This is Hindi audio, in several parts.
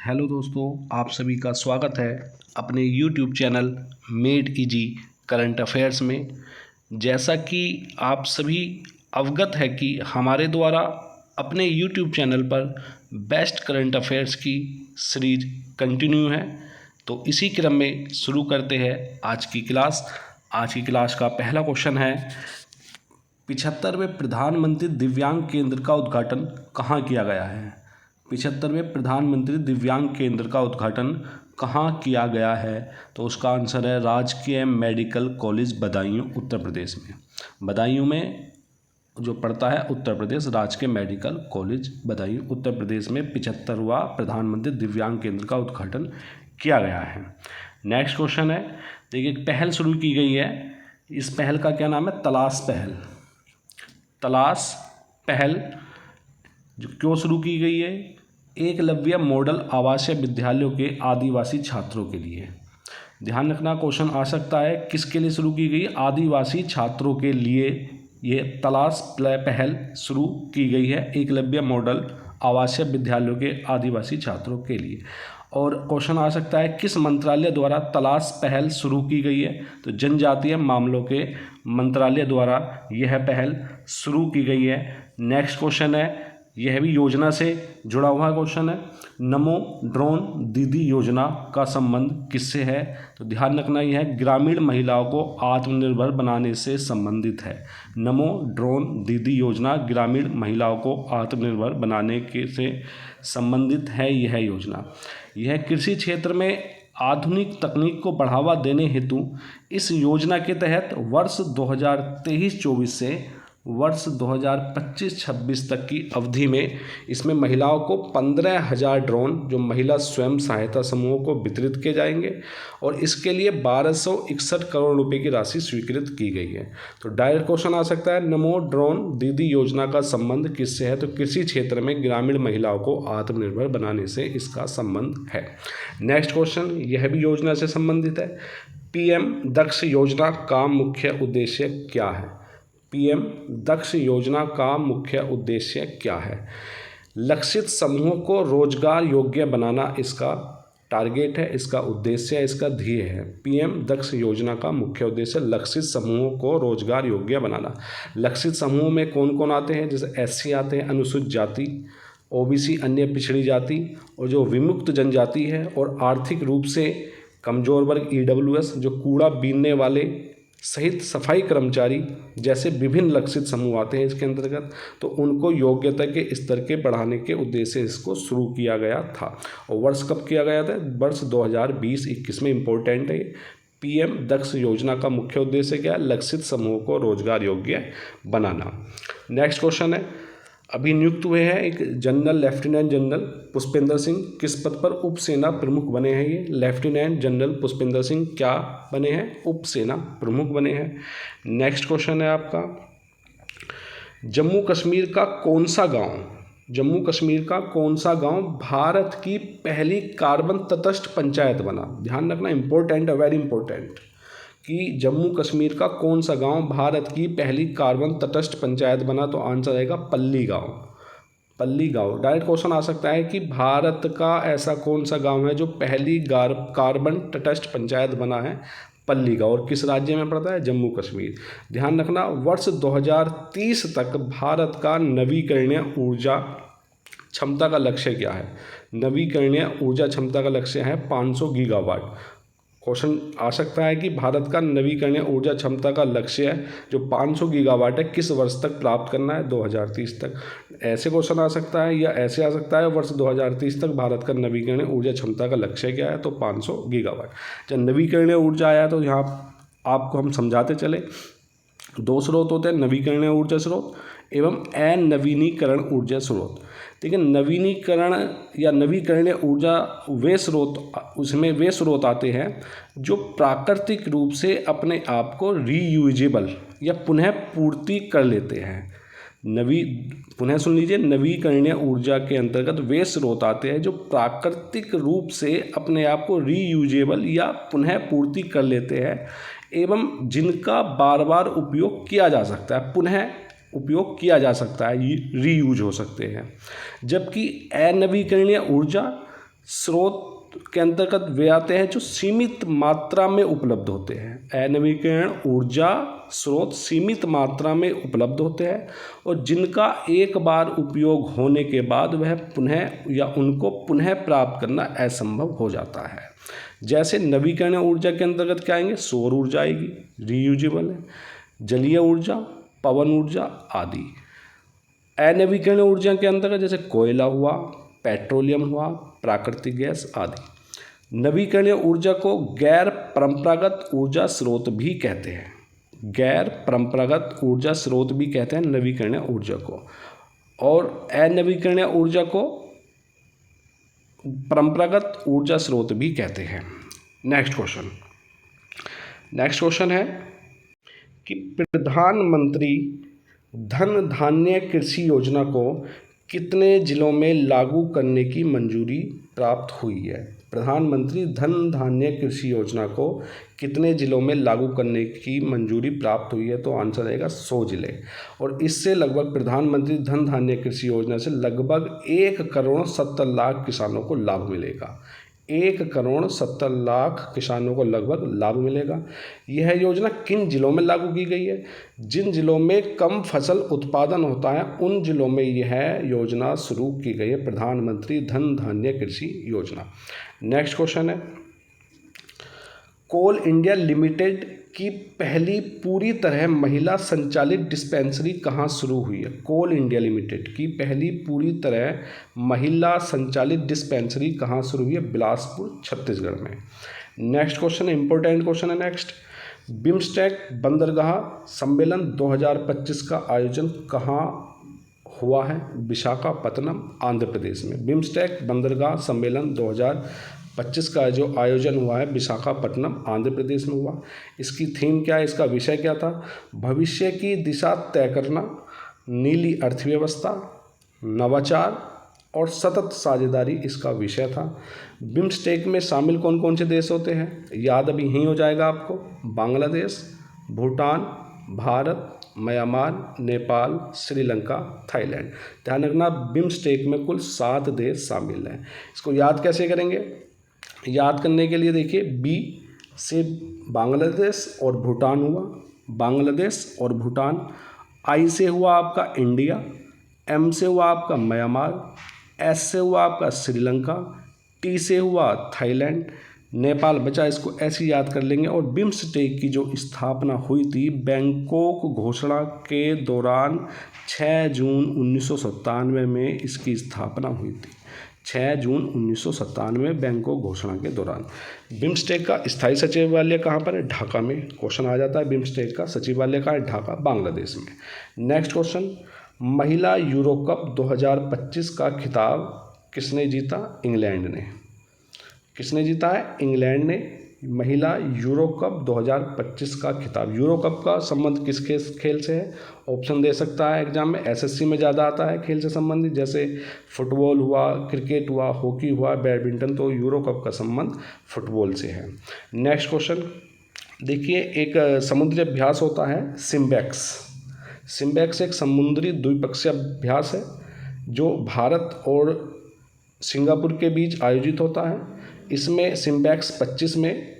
हेलो दोस्तों, आप सभी का स्वागत है अपने YouTube channel made easy current affairs में। जैसा कि आप सभी अवगत है कि हमारे द्वारा अपने यूट्यूब चैनल पर बेस्ट करंट अफेयर्स की सीरीज कंटिन्यू है, तो इसी क्रम में शुरू करते हैं आज की क्लास। आज की क्लास का पहला क्वेश्चन है, 75वें प्रधानमंत्री दिव्यांग केंद्र का उद्घाटन कहाँ किया गया है? 75वें प्रधानमंत्री दिव्यांग केंद्र का उद्घाटन कहाँ किया गया है? तो उसका आंसर है राजकीय मेडिकल कॉलेज बदायूं, उत्तर प्रदेश में। बदायूं में जो पड़ता है उत्तर प्रदेश, राजकीय मेडिकल कॉलेज बदायूं, उत्तर प्रदेश में 75वां प्रधानमंत्री दिव्यांग केंद्र का उद्घाटन किया गया है। नेक्स्ट क्वेश्चन है, देखिए एक पहल शुरू की गई है। इस पहल का क्या नाम है? तलाश पहल। तलाश पहल जो क्यों शुरू की गई है? एकलव्य मॉडल आवासीय विद्यालयों के आदिवासी छात्रों के लिए। ध्यान रखना, क्वेश्चन आ सकता है किसके लिए शुरू की गई? आदिवासी छात्रों के लिए ये तलाश पहल शुरू की गई है, एकलव्य मॉडल आवासीय विद्यालयों के आदिवासी छात्रों के लिए। और क्वेश्चन आ सकता है किस मंत्रालय द्वारा तलाश पहल शुरू की गई है? तो जनजातीय मामलों के मंत्रालय द्वारा यह पहल शुरू की गई है। नेक्स्ट क्वेश्चन है, यह भी योजना से जुड़ा हुआ क्वेश्चन है, नमो ड्रोन दीदी योजना का संबंध किससे है? तो ध्यान रखना, यह ग्रामीण महिलाओं को आत्मनिर्भर बनाने से संबंधित है। नमो ड्रोन दीदी योजना ग्रामीण महिलाओं को आत्मनिर्भर बनाने के से संबंधित है यह योजना। यह कृषि क्षेत्र में आधुनिक तकनीक को बढ़ावा देने हेतु इस योजना के तहत वर्ष 2023-24 से वर्ष 2025-26 तक की अवधि में इसमें महिलाओं को 15,000 ड्रोन जो महिला स्वयं सहायता समूहों को वितरित किए जाएंगे और इसके लिए 1261 करोड़ रुपए की राशि स्वीकृत की गई है। तो डायरेक्ट क्वेश्चन आ सकता है, नमो ड्रोन दीदी योजना का संबंध किससे है? तो कृषि क्षेत्र में ग्रामीण महिलाओं को आत्मनिर्भर बनाने से इसका संबंध है। नेक्स्ट क्वेश्चन, यह भी योजना से संबंधित है। PM दक्ष योजना का मुख्य उद्देश्य क्या है? PM दक्ष योजना का मुख्य उद्देश्य क्या है? लक्षित समूहों को रोजगार योग्य बनाना इसका टारगेट है, इसका उद्देश्य है, इसका ध्येय है। PM दक्ष योजना का मुख्य उद्देश्य लक्षित समूहों को रोजगार योग्य बनाना। लक्षित समूहों में कौन कौन आते हैं? जैसे SC आते हैं, अनुसूचित जाति, OBC अन्य पिछड़ी जाति, और जो विमुक्त जनजाति है, और आर्थिक रूप से कमजोर वर्ग EWS, जो कूड़ा बीनने वाले सहित सफाई कर्मचारी जैसे विभिन्न लक्षित समूह आते हैं इसके अंतर्गत। तो उनको योग्यता के स्तर के बढ़ाने के उद्देश्य से इसको शुरू किया गया था। और वर्ष कब किया गया था? वर्ष 2020-21 में। इम्पोर्टेंट है। PM दक्ष योजना का मुख्य उद्देश्य क्या है? लक्षित समूहों को रोजगार योग्य बनाना। नेक्स्ट क्वेश्चन है, अभी नियुक्त हुए हैं एक general lieutenant general Pushpendra Singh, किस पद पर? उप सेना प्रमुख बने हैं ये। लेफ्टिनेंट जनरल पुष्पेंद्र सिंह क्या बने हैं? उप सेना प्रमुख बने हैं। नेक्स्ट क्वेश्चन है आपका, जम्मू कश्मीर का कौन सा गांव, जम्मू कश्मीर का कौन सा गांव भारत की पहली कार्बन तटस्थ पंचायत बना? ध्यान रखना, इंपॉर्टेंट है, वेरी इंपॉर्टेंट, कि जम्मू कश्मीर का कौन सा गांव भारत की पहली कार्बन तटस्थ पंचायत बना? तो आंसर आएगा पल्ली गांव। पल्ली गांव। डायरेक्ट क्वेश्चन आ सकता है कि भारत का ऐसा कौन सा गांव है जो पहली कार्बन तटस्थ पंचायत बना है? पल्ली गांव। और किस राज्य में पड़ता है? जम्मू कश्मीर। ध्यान रखना, वर्ष 2030 तक भारत का नवीकरणीय ऊर्जा क्षमता का लक्ष्य क्या है? नवीकरणीय ऊर्जा क्षमता का लक्ष्य है 500 गीगावाट। क्वेश्चन आ सकता है कि भारत का नवीकरणीय ऊर्जा क्षमता का लक्ष्य है जो 500 गीगावाट है, किस वर्ष तक प्राप्त करना है? 2030 तक। ऐसे क्वेश्चन आ सकता है, या ऐसे आ सकता है, वर्ष 2030 तक भारत का नवीकरणीय ऊर्जा क्षमता का लक्ष्य क्या है? तो 500 गीगावाट। जब नवीकरणीय ऊर्जा आया तो यहाँ आपको हम समझाते चले, दो स्रोत होते हैं, नवीकरणीय ऊर्जा स्रोत एवं अनवीनीकरण ऊर्जा स्रोत। ठीक है, नवीनीकरण या नवीकरणीय ऊर्जा वे स्रोत, उसमें वे स्रोत आते हैं जो प्राकृतिक रूप से अपने आप को रीयूजेबल या पुनः पूर्ति कर लेते हैं। पुनः सुन लीजिए, नवीकरणीय ऊर्जा के अंतर्गत वे स्रोत आते हैं जो प्राकृतिक रूप से अपने आप को रीयूजेबल या पुनः पूर्ति कर लेते हैं एवं जिनका बार बार उपयोग किया जा सकता है, पुनः उपयोग किया जा सकता है, रीयूज हो सकते हैं। जबकि अनवीकरणीय ऊर्जा स्रोत के अंतर्गत वे आते हैं जो सीमित मात्रा में उपलब्ध होते हैं। अनवीकरण ऊर्जा स्रोत सीमित मात्रा में उपलब्ध होते हैं और जिनका एक बार उपयोग होने के बाद वह पुनः या उनको पुनः प्राप्त करना असंभव हो जाता है। जैसे नवीकरणीय ऊर्जा के अंतर्गत क्या आएंगे, सौर ऊर्जा आएगी, रीयूजेबल है, जलीय ऊर्जा, पवन ऊर्जा आदि। अनवीकरणीय ऊर्जा के अंतर्गत जैसे कोयला हुआ, पेट्रोलियम हुआ, प्राकृतिक गैस आदि। नवीकरणीय ऊर्जा को गैर परंपरागत ऊर्जा स्रोत भी कहते हैं। गैर परंपरागत ऊर्जा स्रोत भी कहते हैं नवीकरणीय ऊर्जा को, और अनवीकरणीय ऊर्जा को परंपरागत ऊर्जा स्रोत भी कहते हैं। नेक्स्ट क्वेश्चन है कि प्रधानमंत्री धन धान्य कृषि योजना को कितने जिलों में लागू करने की मंजूरी प्राप्त हुई है। प्रधानमंत्री धन धान्य कृषि योजना को कितने जिलों में लागू करने की मंजूरी प्राप्त हुई है, तो आंसर आएगा 100 जिले। और इससे लगभग प्रधानमंत्री धन धान्य कृषि योजना से लगभग 1,70,00,000 किसानों को लाभ मिलेगा। 1,70,00,000 किसानों को लगभग लाभ मिलेगा। यह योजना किन जिलों में लागू की गई है? जिन जिलों में कम फसल उत्पादन होता है उन जिलों में यह योजना शुरू की गई है, प्रधानमंत्री धन धान्य कृषि योजना। नेक्स्ट क्वेश्चन है, कोल इंडिया लिमिटेड की पहली पूरी तरह महिला संचालित डिस्पेंसरी कहाँ शुरू हुई है? कोल इंडिया लिमिटेड की पहली पूरी तरह महिला संचालित डिस्पेंसरी कहाँ शुरू हुई है? बिलासपुर, छत्तीसगढ़ में। नेक्स्ट क्वेश्चन है, इंपॉर्टेंट क्वेश्चन है नेक्स्ट। बिम्स्टेक बंदरगाह सम्मेलन 2025 का आयोजन कहाँ हुआ है? विशाखापत्तनम, आंध्र प्रदेश में। बिम्स्टेक बंदरगाह सम्मेलन 2025 का जो आयोजन हुआ है विशाखापट्टनम, आंध्र प्रदेश में हुआ। इसकी थीम क्या है, इसका विषय क्या था? भविष्य की दिशा तय करना, नीली अर्थव्यवस्था, नवाचार और सतत साझेदारी इसका विषय था। बिम्स्टेक में शामिल कौन कौन से देश होते हैं? याद अभी यहीं हो जाएगा आपको। Bangladesh, Bhutan, Bharat, Myanmar, Nepal, Sri Lanka, Thailand. ध्यान रखना बिम्स्टेक में कुल 7 देश शामिल हैं। इसको याद कैसे करेंगे? याद करने के लिए देखिए, बी से बांग्लादेश और भूटान हुआ, बांग्लादेश और भूटान। आई से हुआ आपका इंडिया, एम से हुआ आपका म्यांमार, एस से हुआ आपका श्रीलंका, टी से हुआ थाईलैंड, नेपाल बचा। इसको ऐसे याद कर लेंगे। और बिम्स्टेक की जो स्थापना हुई थी बैंकॉक घोषणा के दौरान 6 जून 1997 में इसकी स्थापना हुई थी। 6 जून 1997 बैंकॉक घोषणा के दौरान। बिम्स्टेक का स्थायी सचिवालय कहाँ पर है? ढाका में। क्वेश्चन आ जाता है बिम्स्टेक का सचिवालय कहाँ है? ढाका, बांग्लादेश में। नेक्स्ट क्वेश्चन, महिला यूरो कप 2025 का खिताब किसने जीता? इंग्लैंड ने। किसने जीता है? इंग्लैंड ने महिला यूरो कप 2025 का खिताब। यूरो कप का संबंध किस खेल से है? ऑप्शन दे सकता है एग्जाम में, एसएससी में ज़्यादा आता है खेल से संबंधित, जैसे फुटबॉल हुआ, क्रिकेट हुआ, हॉकी हुआ, बैडमिंटन। तो यूरो कप का संबंध फुटबॉल से है। नेक्स्ट क्वेश्चन देखिए, एक समुद्री अभ्यास होता है सिम्बैक्स। सिम्बैक्स एक समुद्री द्विपक्षीय अभ्यास है जो भारत और सिंगापुर के बीच आयोजित होता है। इसमें सिम्बैक्स 25 में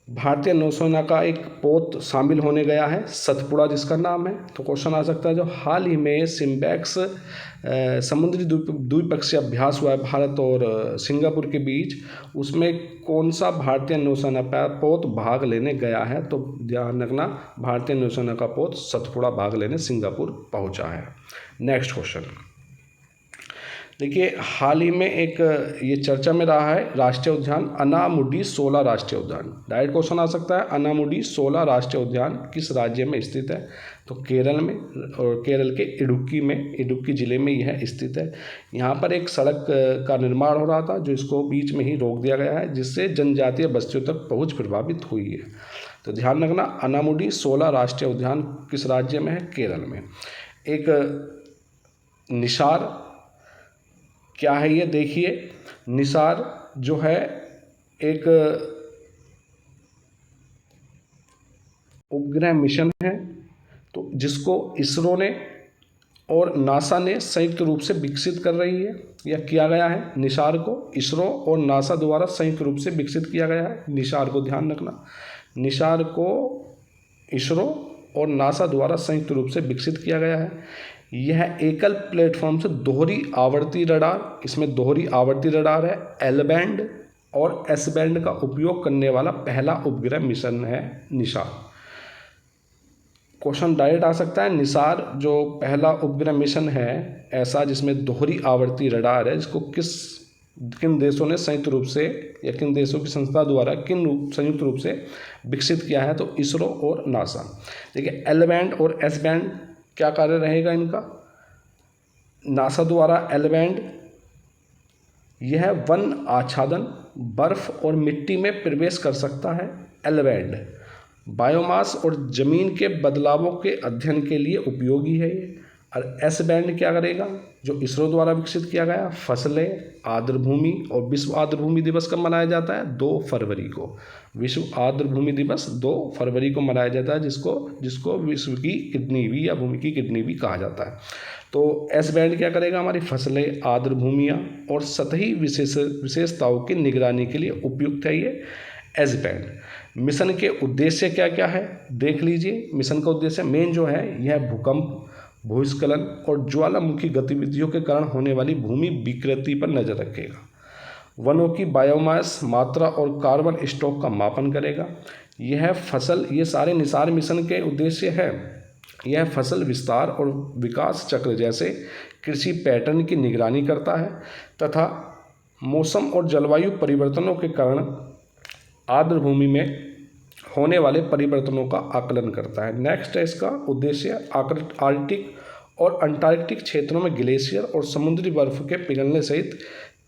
भारतीय नौसेना का एक पोत शामिल होने गया है, सतपुड़ा जिसका नाम है। तो क्वेश्चन आ सकता है जो हाल ही में सिम्बैक्स समुद्री द्विपक्षीय अभ्यास हुआ है भारत और सिंगापुर के बीच, उसमें कौन सा भारतीय नौसेना का पोत भाग लेने गया है? तो ध्यान रखना भारतीय नौसेना का पोत सतपुड़ा भाग लेने सिंगापुर पहुंचा है। नेक्स्ट क्वेश्चन देखिए, हाल ही में एक ये चर्चा में रहा है राष्ट्रीय उद्यान अनामुडी 16 राष्ट्रीय उद्यान। डायरेक्ट क्वेश्चन आ सकता है, अनामुडी 16 राष्ट्रीय उद्यान किस राज्य में स्थित है? तो केरल में, और केरल के इडुक्की जिले में यह स्थित है। यहाँ पर एक सड़क का निर्माण हो रहा था जो इसको बीच में ही रोक दिया गया है, जिससे जनजातीय बस्तियों तक पहुँच प्रभावित हुई है। तो ध्यान रखना अनामुडी 16 राष्ट्रीय उद्यान किस राज्य में है? केरल में। एक निसार क्या है ये देखिए, निसार जो है एक उपग्रह मिशन है, तो जिसको इसरो ने और नासा ने संयुक्त रूप से विकसित कर रही है या किया गया है। निसार को इसरो और नासा द्वारा संयुक्त रूप से विकसित किया गया है। निसार को ध्यान रखना, निसार को इसरो और नासा द्वारा संयुक्त रूप से विकसित किया गया है। यह एकल प्लेटफॉर्म से दोहरी आवर्ती रडार, इसमें दोहरी आवर्ती रडार है, एल बैंड और एस बैंड का उपयोग करने वाला पहला उपग्रह मिशन है निसार। क्वेश्चन डायरेक्ट आ सकता है, निसार जो पहला उपग्रह मिशन है ऐसा जिसमें दोहरी आवर्ती रडार है, जिसको किन देशों ने संयुक्त रूप से या किन देशों की संस्था द्वारा संयुक्त रूप से विकसित किया है, तो इसरो और नासा। देखिए एल बैंड और एस बैंड क्या कार्य रहेगा इनका। नासा द्वारा एल बैंड यह वन आच्छादन, बर्फ और मिट्टी में प्रवेश कर सकता है। एल बैंड बायोमास और जमीन के बदलावों के अध्ययन के लिए उपयोगी है ये। और एस बैंड क्या करेगा, जो इसरो द्वारा विकसित किया गया, फसलें, आर्द्रभूमि। और विश्व आर्द्रभूमि दिवस कब मनाया जाता है, 2 फरवरी को। विश्व आर्द्रभूमि दिवस 2 फरवरी को मनाया जाता है, जिसको विश्व की किडनी भी या भूमि की किडनी भी कहा जाता है। तो एस बैंड क्या करेगा, हमारी फसलें, आर्द्रभूमियाँ और सतही विशेषताओं की निगरानी के लिए उपयुक्त है ये एस बैंड। मिशन के उद्देश्य क्या क्या है देख लीजिए। मिशन का उद्देश्य मेन जो है यह भूकंप, भूस्खलन और ज्वालामुखी गतिविधियों के कारण होने वाली भूमि विकृति पर नजर रखेगा। वनों की बायोमास मात्रा और कार्बन स्टॉक का मापन करेगा। ये सारे निसार मिशन के उद्देश्य है। यह फसल विस्तार और विकास चक्र जैसे कृषि पैटर्न की निगरानी करता है तथा मौसम और जलवायु परिवर्तनों के कारण आर्द्रभूमि में होने वाले परिवर्तनों का आकलन करता है। नेक्स्ट है इसका उद्देश्य आर्कटिक और अंटार्कटिक क्षेत्रों में ग्लेशियर और समुद्री बर्फ के पिघलने सहित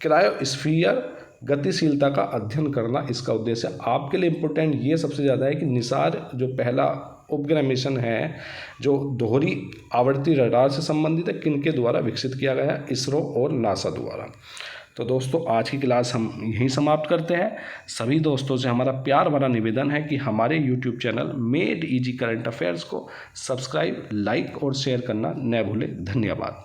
क्रायोस्फीयर गतिशीलता का अध्ययन करना इसका उद्देश्य। आपके लिए इम्पोर्टेंट ये सबसे ज़्यादा है कि निसार जो पहला उपग्रह मिशन है जो दोहरी आवर्ती रडार से संबंधित है, किनके द्वारा विकसित किया गया, इसरो और नासा द्वारा। तो दोस्तों आज की क्लास हम यहीं समाप्त करते हैं। सभी दोस्तों से हमारा प्यार भरा निवेदन है कि हमारे YouTube channel made easy current affairs को सब्सक्राइब, लाइक और शेयर करना न भूलें। धन्यवाद।